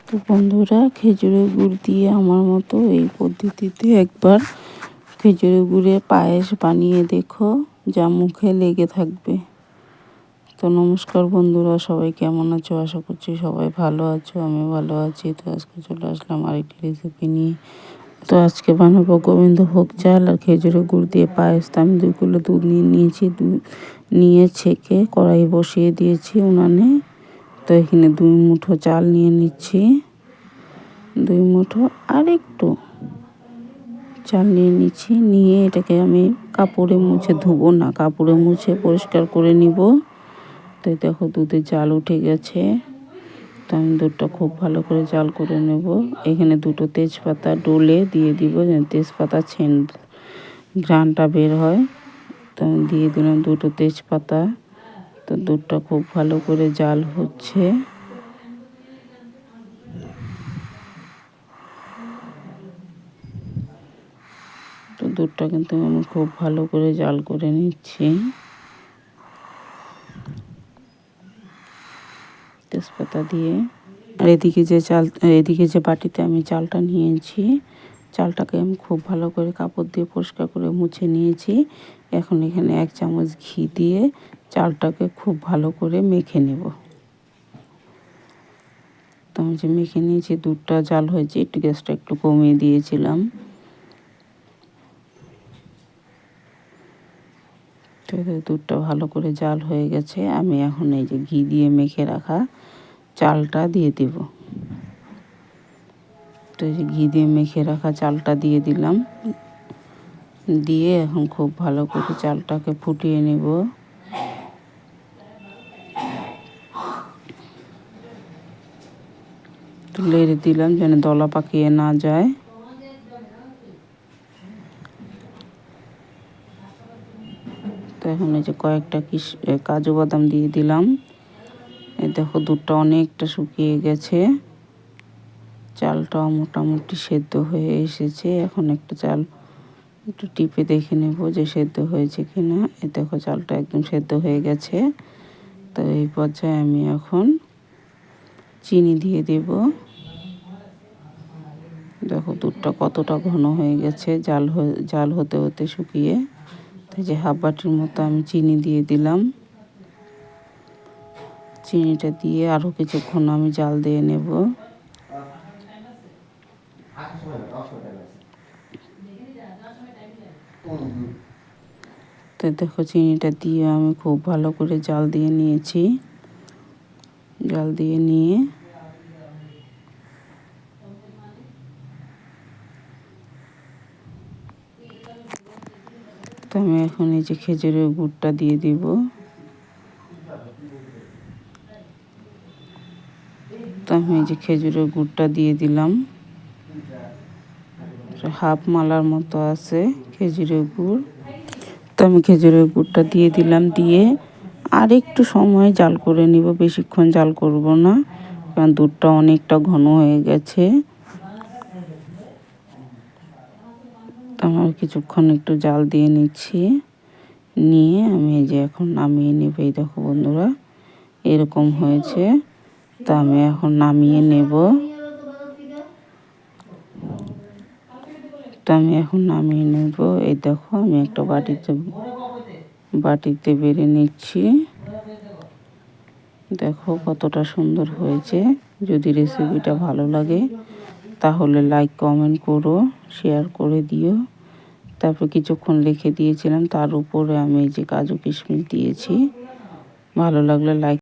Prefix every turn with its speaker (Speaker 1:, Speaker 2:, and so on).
Speaker 1: তো বন্ধুরা, খেজুরের গুড় দিয়ে আমার মতো এই পদ্ধতিতে একবার খেজুরের গুড়ের পায়েস বানিয়ে দেখো, যা মুখে লেগে থাকবে। তো নমস্কার বন্ধুরা, সবাই কেমন আছো? আশা করছি সবাই ভালো আছো, আমি ভালো আছি। তো আজকে চলে আসলাম আরেকটি রেসিপি নিয়ে। তো আজকে বানাবো গোবিন্দভোগ চাল আর খেজুরের গুড় দিয়ে পায়েস। তো আমি 2 কিলো দুধ নিয়েছি, নিয়ে ছেঁকে কড়াই বসিয়ে দিয়েছি উনানে। তো এখানে 2 মুঠো চাল নিয়ে নিচ্ছি, 2 মুঠো আর একটু চাল নিয়ে নিচ্ছি। নিয়ে এটাকে আমি কাপড়ে মুছে, ধুবো না, কাপড়ে মুছে পরিষ্কার করে নিব। তো দেখো দুধে জাল উঠে গেছে। তো আমি দুধটা খুব ভালো করে জাল করে নেব। এখানে 2টো তেজপাতা ডলে দিয়ে দিব, যেন তেজপাতা ঘ্রাণটা বের হয়। তো আমি দিয়ে দিলাম 2টো তেজপাতা। তো দুধটা খুব ভালো করে জাল হচ্ছে। তো দুধটা কিন্তু আমি খুব ভালো করে জাল করে নিচ্ছি তেজপাতা দিয়ে। আর এদিকে যে বাটিতে আমি চালটা নিয়েছি, চালটাকে আমি খুব ভালো করে কাপড় দিয়ে পরিষ্কার করে মুছে নিয়েছি। এখন এখানে 1 চামচ ঘি দিয়ে চালটাকে খুব ভালো করে মেখে নেব। তো আমি যে মেখে নিয়েছি, দুধটা জাল হয়েছে, একটু গ্যাসটা একটু কমিয়ে দিয়েছিলাম। তো দুধটা ভালো করে জাল হয়ে গেছে। আমি এখন এই যে ঘি দিয়ে মেখে রাখা চালটা দিয়ে দেব। তো এই যে ঘি দিয়ে মেখে রাখা চালটা দিয়ে দিলাম। দিয়ে এখন খুব ভালো করে চালটাকে ফুটিয়ে নেব। তো নেড়ে দিলাম যেন দলা পাকিয়ে না যায়। তো এখন এই যে কয়েকটা কাজু বাদাম দিয়ে দিলাম। এই দেখো দুধটা অনেকটা শুকিয়ে গেছে, চালটাও মোটামুটি সেদ্ধ হয়ে এসেছে। এখন একটা চাল একটু টিপে দেখে নেব যে সেদ্ধ হয়েছে কিনা। এই দেখো চালটা একদম সেদ্ধ হয়ে গেছে। তো এই পর্যায়ে আমি এখন চিনি দিয়ে দেব। দেখো দুধটা কতটা ঘন হয়ে গেছে, জাল হতে হতে শুকিয়ে। তো যে 1/2 বাটির মতো আমি চিনি দিয়ে দিলাম। চিনিটা দিয়ে আরও কিছুক্ষণ আমি জাল দিয়ে নেব। তো দেখো চিনিটা দিয়ে আমি খুব ভালো করে জাল দিয়ে নিয়েছি। জাল দিয়ে নিয়ে তো আমি এখন এই যে খেজুরের গুড়টা দিয়ে দিব। তো আমি এই যে খেজুরের গুড়টা দিয়ে দিলাম। 1/2 মালার মতো আছে খেজুরের গুড়। তো আমি খেজুরের গুড়টা দিয়ে দিলাম। দিয়ে আর একটু সময় জাল করে নিব, বেশিক্ষণ জাল করব না, কারণ দুধটা অনেকটা ঘন হয়ে গেছে। তো আমার কিছুক্ষণ একটু জাল দিয়ে নিচ্ছি। নিয়ে আমি এই যে এখন নামিয়ে নেব। এই দেখো বন্ধুরা, এরকম হয়েছে। তো আমি এখন নামিয়ে নেব। এই দেখো আমি একটা বাটিতে বেড়ে নিচ্ছি। দেখো কতটা সুন্দর হয়েছে। যদি রেসিপিটা ভালো লাগে তাহলে লাইক কমেন্ট করো, শেয়ার করে দিও। তারপর কিছুক্ষণ রেখে দিয়েছিলাম, তার উপরে আমি এই যে কাজু কিশমিশ দিয়েছি। ভালো লাগলে লাইক